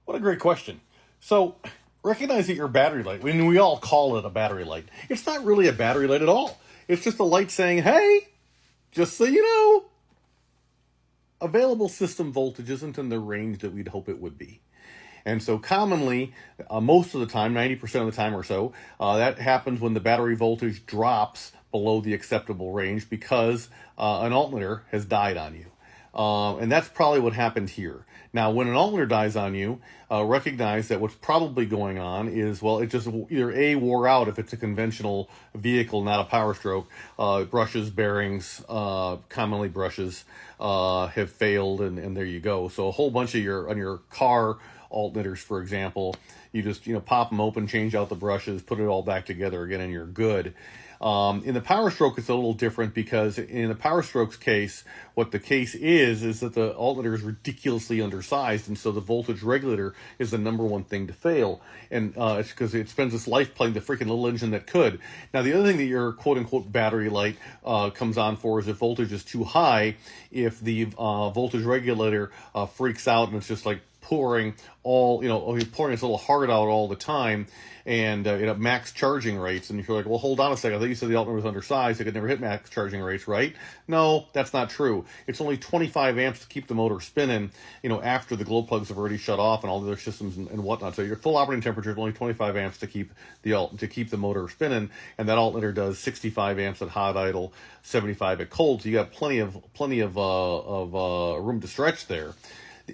What a great question. So, recognize that your battery light, when we all call it a battery light, it's not really a battery light at all. It's just a light saying, hey, just so you know, available system voltage isn't in the range that we'd hope it would be. And so commonly, most of the time, 90% of the time or so, that happens when the battery voltage drops below the acceptable range because an alternator has died on you. And that's probably what happened here. Now, when an alternator dies on you, recognize that what's probably going on is, well, it just either A, wore out if it's a conventional vehicle, not a power stroke. Brushes, bearings, commonly brushes, have failed, and there you go. So a whole bunch of on your car alternators, for example, you just, pop them open, change out the brushes, put it all back together again, and you're good. In the Power Stroke, it's a little different because in the Power Stroke's case, what the case is that the alternator is ridiculously undersized, and so the voltage regulator is the number one thing to fail. And it's because it spends its life playing the freaking little engine that could. Now, the other thing that your quote-unquote battery light comes on for is if voltage is too high, if the voltage regulator freaks out and it's just like pouring pouring its little heart out all the time, and at max charging rates, and you're like, well, hold on a second, I thought you said the alternator was undersized, it could never hit max charging rates, right? No, that's not true. It's only 25 amps to keep the motor spinning, after the glow plugs have already shut off and all the other systems and whatnot. So your full operating temperature is only 25 amps to keep the motor spinning, and that alternator does 65 amps at hot idle, 75 at cold. So you got plenty of room to stretch there.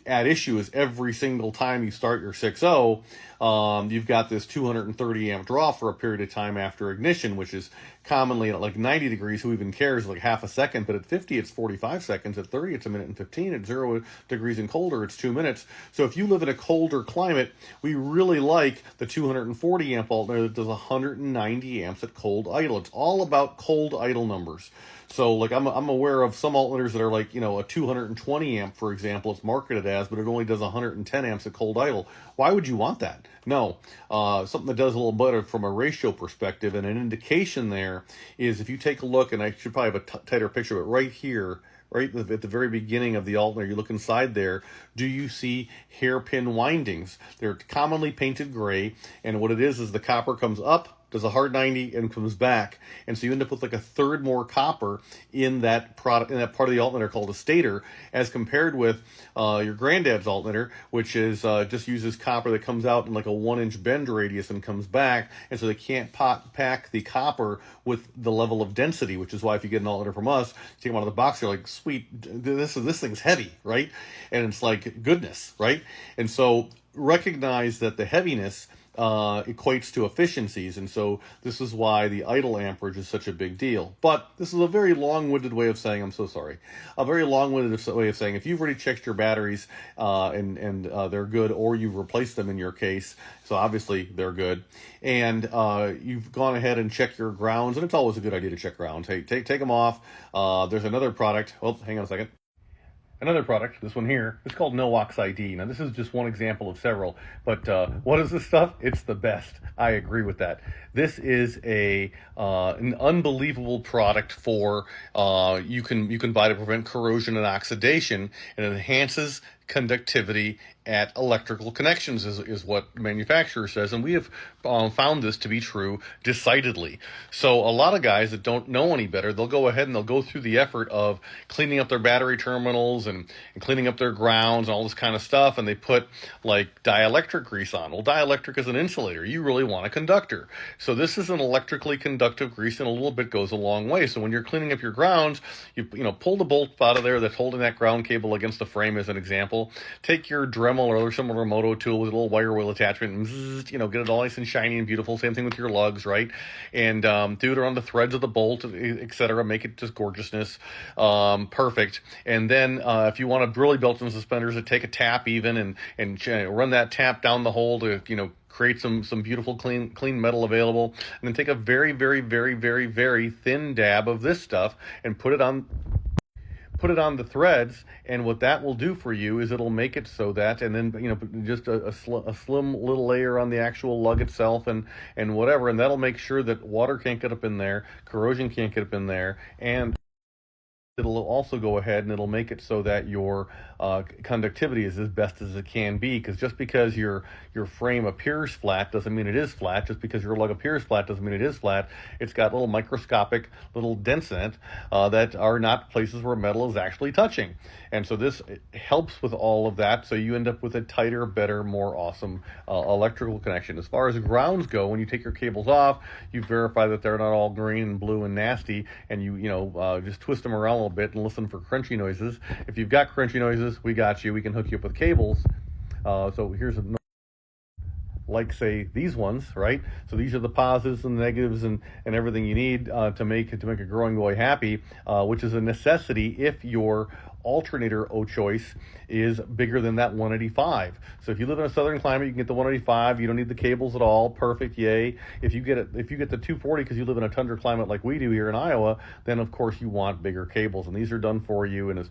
At issue is every single time you start your 6.0, you've got this 230 amp draw for a period of time after ignition, which is commonly at like 90 degrees. Who even cares? Like half a second, but at 50, it's 45 seconds. At 30, it's a minute and 15. At 0 degrees and colder, it's 2 minutes. So if you live in a colder climate, we really like the 240 amp alternator that does 190 amps at cold idle. It's all about cold idle numbers. So like I'm aware of some alternators that are like, a 220 amp, for example, it's marketed as, but it only does 110 amps at cold idle. Why would you want that? No, something that does a little better from a ratio perspective, and an indication there is if you take a look, and I should probably have a tighter picture, but right here, right at the very beginning of the alternator, you look inside there, do you see hairpin windings? They're commonly painted gray, and what it is the copper comes up, does a hard 90 and comes back, and so you end up with like a third more copper in that product, in that part of the alternator called a stator, as compared with your granddad's alternator, which is just uses copper that comes out in like a 1-inch bend radius and comes back, and so they can't pack the copper with the level of density, which is why if you get an alternator from us, you take them out of the box, you're like, sweet, this thing's heavy, right? And it's like goodness, right? And so recognize that the heaviness equates to efficiencies, and so this is why the idle amperage is such a big deal. But this is a very long-winded way of saying, I'm so sorry, a very long-winded way of saying if you've already checked your batteries and they're good, or you've replaced them in your case, so obviously they're good, and you've gone ahead and checked your grounds, and it's always a good idea to check grounds. Hey, take them off. There's another product. Oh, hang on a second. Another product, this one here, it's called No-Ox ID. Now, this is just one example of several, but what is this stuff? It's the best. I agree with that. This is an unbelievable product for you can buy to prevent corrosion and oxidation, and it enhances conductivity at electrical connections is what the manufacturer says, and we have found this to be true decidedly. So a lot of guys that don't know any better, they'll go ahead and they'll go through the effort of cleaning up their battery terminals and cleaning up their grounds and all this kind of stuff, and they put like dielectric grease on. Well, dielectric is an insulator. You really want a conductor. So this is an electrically conductive grease, and a little bit goes a long way. So when you're cleaning up your grounds, you pull the bolt out of there that's holding that ground cable against the frame as an example. Take your Dremel or some other moto tool with a little wire wheel attachment and get it all nice and shiny and beautiful. Same thing with your lugs, right? And do it around the threads of the bolt, etc. Make it just gorgeousness, perfect. And then if you want to really belt and suspenders, take a tap even and run that tap down the hole to create some beautiful clean metal available, and then take a very, very, very, very, very thin dab of this stuff and put it on the threads, and what that will do for you is it'll make it so that, and then just a slim little layer on the actual lug itself and whatever, and that'll make sure that water can't get up in there, corrosion can't get up in there, and it'll also go ahead and it'll make it so that your conductivity is as best as it can be, because just because your frame appears flat doesn't mean it is flat. Just because your lug appears flat doesn't mean it is flat. It's got little microscopic little dents in it that are not places where metal is actually touching. And so this helps with all of that, so you end up with a tighter, better, more awesome electrical connection. As far as grounds go, when you take your cables off, you verify that they're not all green and blue and nasty, and you just twist them around a little bit and listen for crunchy noises. If you've got crunchy noises, we got you. We can hook you up with cables. So here's like, say, these ones, right? So these are the positives and the negatives and everything you need to make a growing boy happy, which is a necessity if your alternator choice is bigger than that 185. So if you live in a southern climate, you can get the 185. You don't need the cables at all. Perfect, yay. If you get the 240 because you live in a tundra climate like we do here in Iowa, then of course you want bigger cables, and these are done for you. And it's,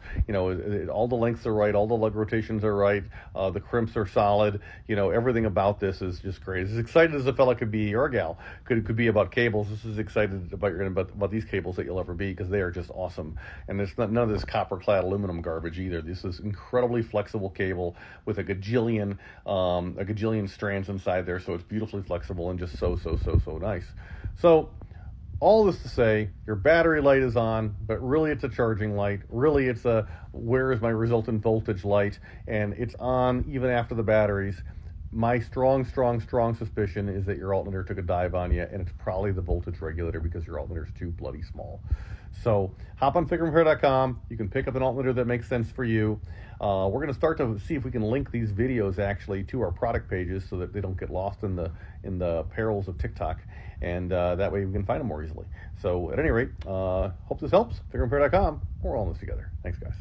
all the lengths are right, all the lug rotations are right, the crimps are solid. Everything about this is just great. As excited as a fella could be, or a gal could be about cables, this is excited about these cables that you'll ever be, because they are just awesome. And it's none of this copper-clad aluminum garbage either. This is incredibly flexible cable with a gajillion strands inside there, so it's beautifully flexible and just so nice. So all this to say, your battery light is on, but really it's a charging light. Really it's a where is my resultant voltage light, and it's on even after the batteries. My strong suspicion is that your alternator took a dive on you, and it's probably the voltage regulator, because your alternator is too bloody small. So hop on FICMRepair.com. You can pick up an alternator that makes sense for you. We're going to start to see if we can link these videos actually to our product pages so that they don't get lost in the perils of TikTok, and that way we can find them more easily. So at any rate, hope this helps. FICMRepair.com. We're all in this together. Thanks, guys.